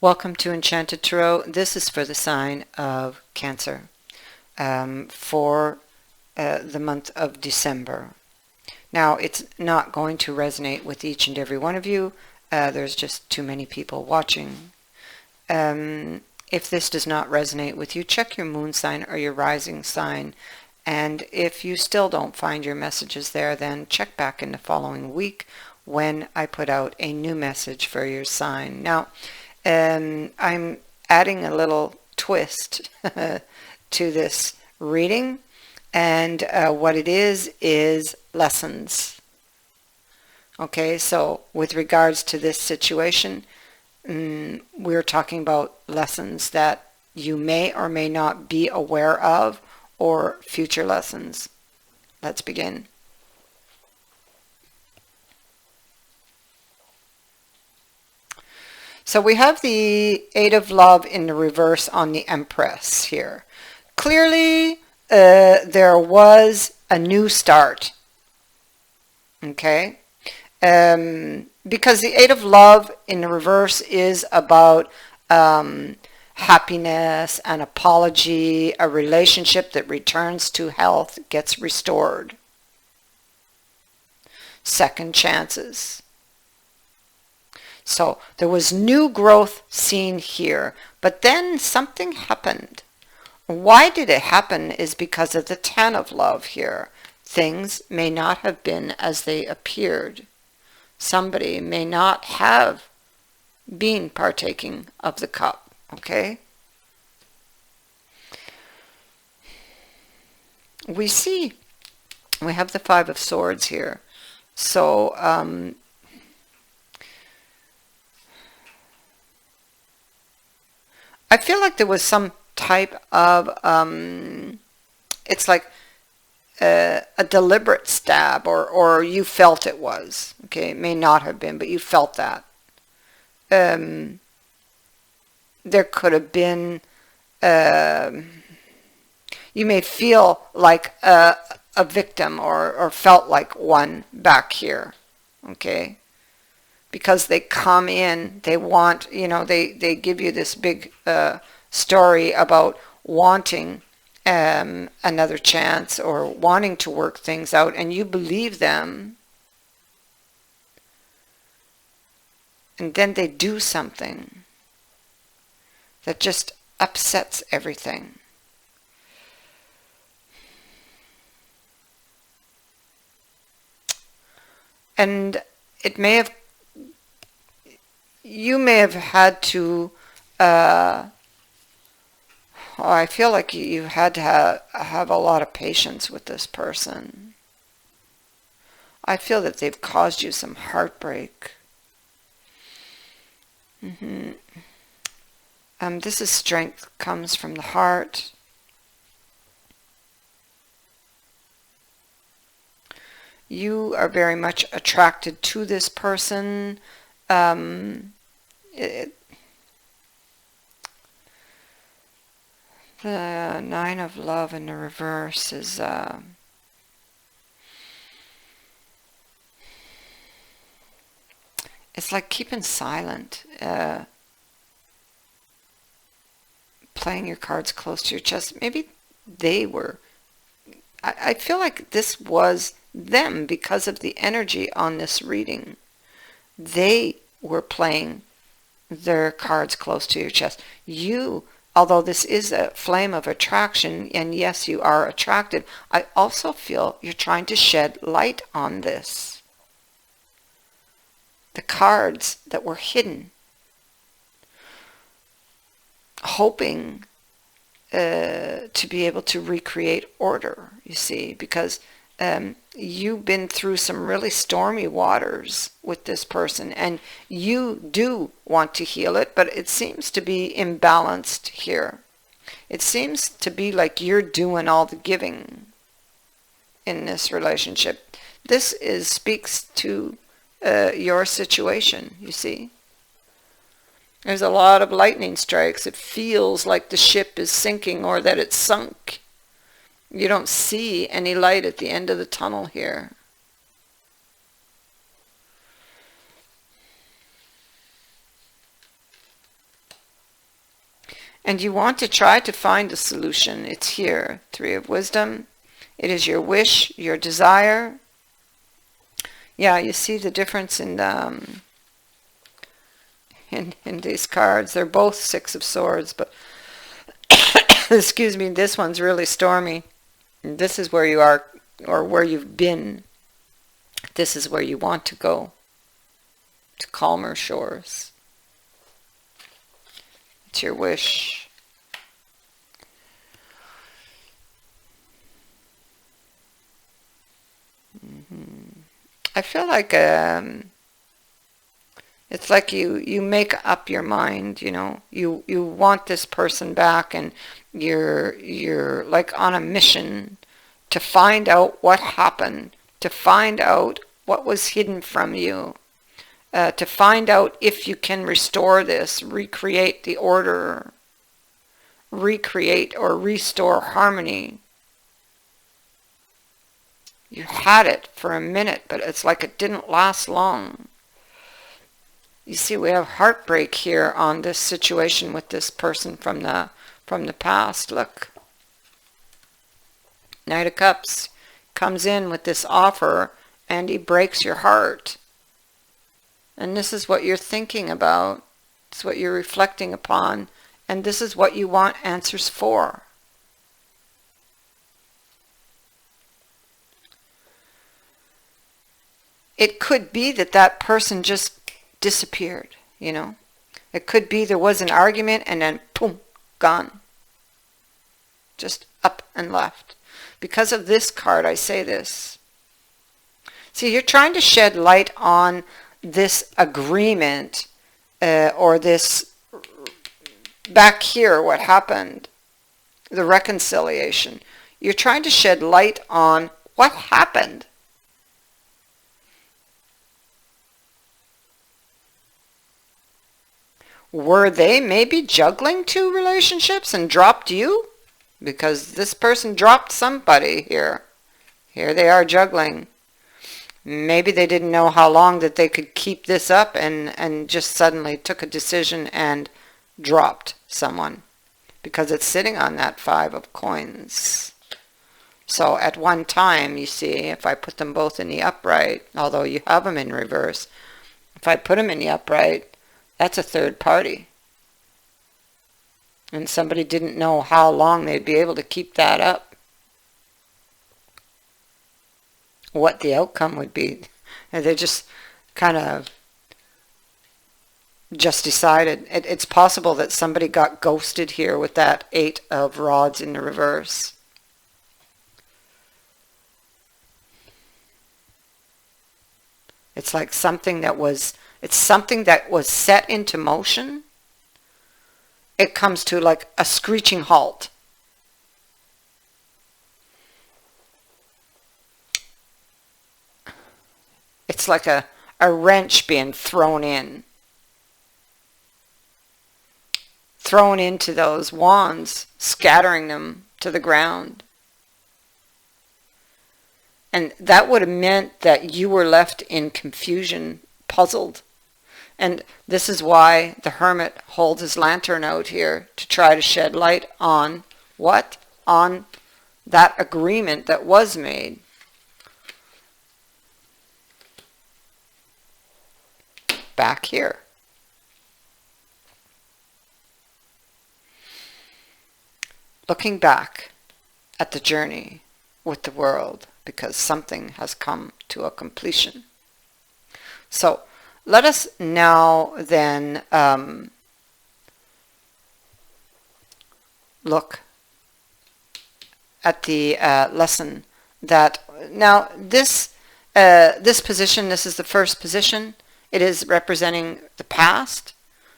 Welcome to Enchanted Tarot. This is for the sign of Cancer for the month of December. Now, it's not going to resonate with each and every one of you. There's just too many people watching. If this does not resonate with you, check your moon sign or your rising sign. And if you still don't find your messages there, then check back in the following week when I put out a new message for your sign. Now, I'm adding a little twist to this reading, and what it is lessons. Okay, so with regards to this situation, we're talking about lessons that you may or may not be aware of, or future lessons. Let's begin. So we have the Eight of Love in the reverse on the Empress here. Clearly, there was a new start. Okay? Because the Eight of Love in the reverse is about happiness, an apology, a relationship that returns to health, gets restored. Second chances. So there was new growth seen here, but then something happened. Why did it happen is because of the Ten of Love here. Things may not have been as they appeared. Somebody may not have been partaking of the cup, okay? We have the Five of Swords here. So, I feel like there was some type of, it's like a deliberate stab, or you felt it was. Okay, it may not have been, but you felt that. There could have been, you may feel like a victim, or felt like one back here. Okay. Because they come in, they want, they give you this big story about wanting another chance, or wanting to work things out, and you believe them, and then they do something that just upsets everything. And it may have, you may have had to, I feel like you had to have a lot of patience with this person. I feel that they've caused you some heartbreak. This is strength, comes from the heart. You are very much attracted to this person. The Nine of Love in the reverse is it's like keeping silent, playing your cards close to your chest. Maybe they were, I feel like this was them because of the energy on this reading. They were playing their cards close to your chest. You, although this is a flame of attraction, and yes, you are attracted, I also feel you're trying to shed light on this. The cards that were hidden. Hoping to be able to recreate order, you see, because you've been through some really stormy waters with this person, and you do want to heal it, but it seems to be imbalanced here. It seems to be like you're doing all the giving in this relationship. This speaks to your situation, you see. There's a lot of lightning strikes. It feels like the ship is sinking, or that it's sunk. You don't see any light at the end of the tunnel here. And you want to try to find a solution. It's here. Three of Wisdom. It is your wish, your desire. Yeah, you see the difference in these cards. They're both Six of Swords, but excuse me, this one's really stormy. This is where you are, or where you've been. This is where you want to go, to calmer shores. It's your wish. I feel like it's like you make up your mind, you know. You want this person back, and you're like on a mission to find out what happened, to find out what was hidden from you, to find out if you can restore this, recreate the order, recreate or restore harmony. You had it for a minute, but it's like it didn't last long. You see, we have heartbreak here on this situation with this person from the past. Look. Knight of Cups comes in with this offer, and he breaks your heart. And this is what you're thinking about. It's what you're reflecting upon. And this is what you want answers for. It could be that that person just disappeared, you know. It could be there was an argument and then boom, gone. Just up and left. Because of this card, I say this. See, you're trying to shed light on this agreement or this back here, what happened, the reconciliation. You're trying to shed light on what happened. Were they maybe juggling two relationships and dropped you? Because this person dropped somebody here. Here they are juggling. Maybe they didn't know how long that they could keep this up, and just suddenly took a decision and dropped someone. Because it's sitting on that Five of Coins. So at one time, you see, if I put them both in the upright, although you have them in reverse, if I put them in the upright, that's a third party. And somebody didn't know how long they'd be able to keep that up. What the outcome would be. And they just kind of just decided. It's possible that somebody got ghosted here with that Eight of Rods in the reverse. It's like something that was... It's something that was set into motion. It comes to like a screeching halt. It's like a wrench being thrown in. Thrown into those wands, scattering them to the ground. And that would have meant that you were left in confusion, puzzled. And this is why the Hermit holds his lantern out here to try to shed light on what? On that agreement that was made. Back here. Looking back at the journey with the world, because something has come to a completion. So, let us now then look at the lesson that now this position, this is the first position. It is representing the past.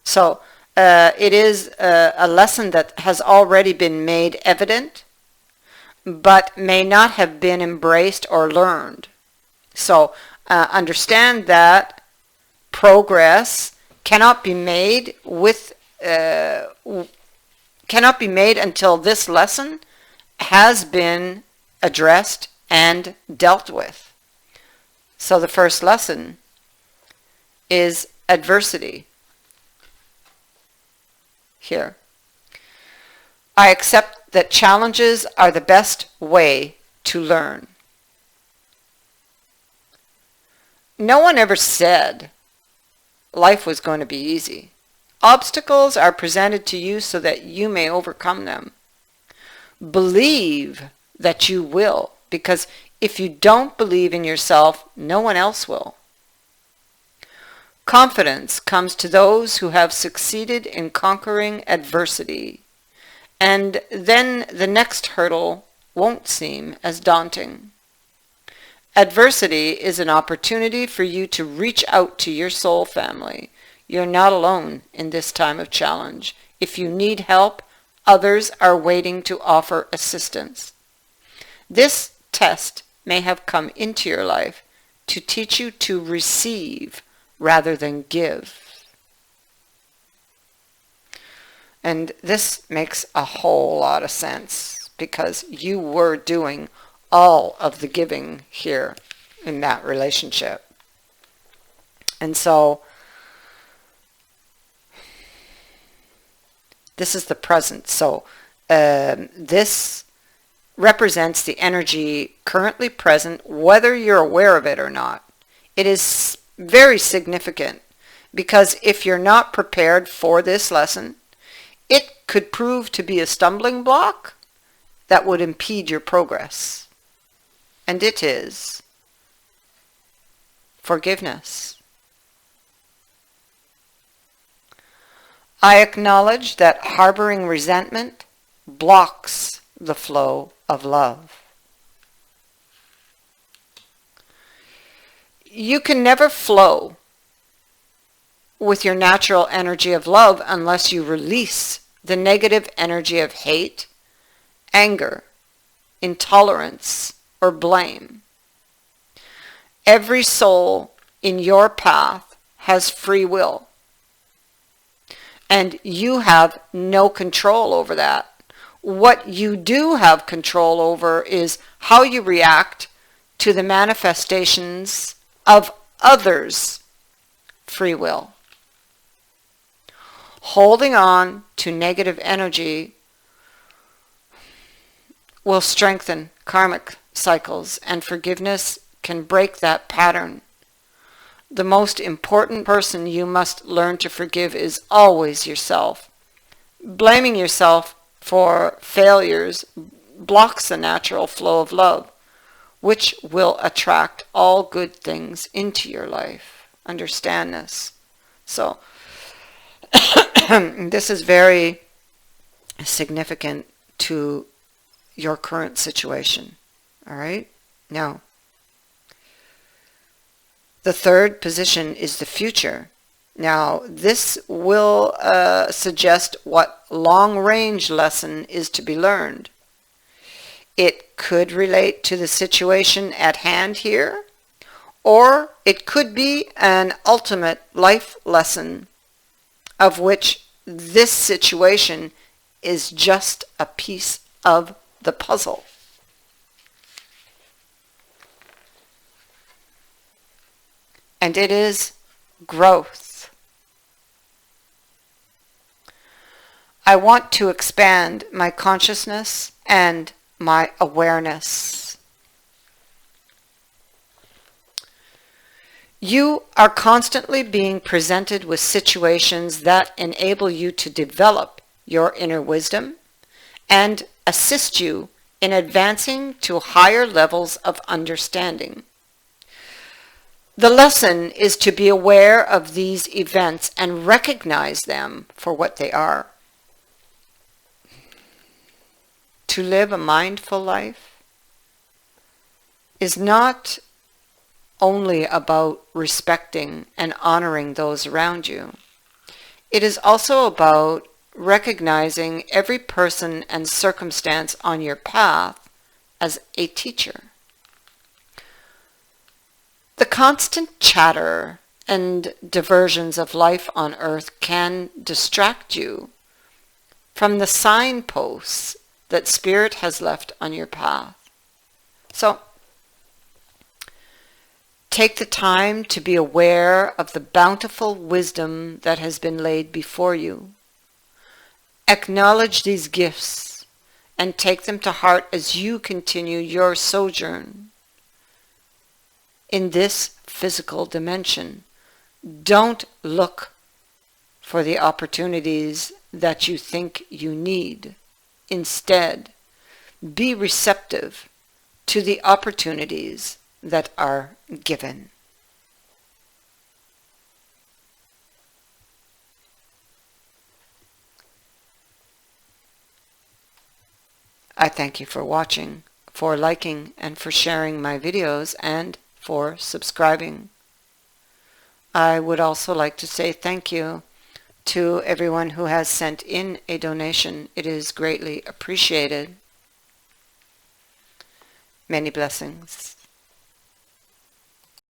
So it is a lesson that has already been made evident, but may not have been embraced or learned. So understand that progress cannot be made cannot be made until this lesson has been addressed and dealt with. So the first lesson is adversity here. I accept that challenges are the best way to learn. No one ever said life was going to be easy. Obstacles are presented to you so that you may overcome them. Believe that you will, because if you don't believe in yourself, no one else will. Confidence comes to those who have succeeded in conquering adversity, and then the next hurdle won't seem as daunting. Adversity is an opportunity for you to reach out to your soul family. You're not alone in this time of challenge. If you need help, others are waiting to offer assistance. This test may have come into your life to teach you to receive rather than give. And this makes a whole lot of sense because you were doing all of the giving here in that relationship. And so this is the present. So this represents the energy currently present, whether you're aware of it or not. It is very significant because if you're not prepared for this lesson, it could prove to be a stumbling block that would impede your progress. And it is forgiveness. I acknowledge that harboring resentment blocks the flow of love. You can never flow with your natural energy of love unless you release the negative energy of hate, anger, intolerance, or blame. Every soul in your path has free will, and you have no control over that. What you do have control over is how you react to the manifestations of others' free will. Holding on to negative energy will strengthen karmic cycles, and forgiveness can break that pattern. The most important person you must learn to forgive is always yourself. Blaming yourself for failures blocks the natural flow of love, which will attract all good things into your life. Understand this. So, this is very significant to your current situation. All right? Now, the third position is the future. Now, this will suggest what long-range lesson is to be learned. It could relate to the situation at hand here, or it could be an ultimate life lesson of which this situation is just a piece of the puzzle. And it is growth. I want to expand my consciousness and my awareness. You are constantly being presented with situations that enable you to develop your inner wisdom and assist you in advancing to higher levels of understanding. The lesson is to be aware of these events and recognize them for what they are. To live a mindful life is not only about respecting and honoring those around you. It is also about recognizing every person and circumstance on your path as a teacher. The constant chatter and diversions of life on earth can distract you from the signposts that Spirit has left on your path. So, take the time to be aware of the bountiful wisdom that has been laid before you. Acknowledge these gifts and take them to heart as you continue your sojourn in this physical dimension. Don't look for the opportunities that you think you need. Instead, be receptive to the opportunities that are given. I thank you for watching, for liking, and for sharing my videos, and for subscribing. I would also like to say thank you to everyone who has sent in a donation. It is greatly appreciated. Many blessings.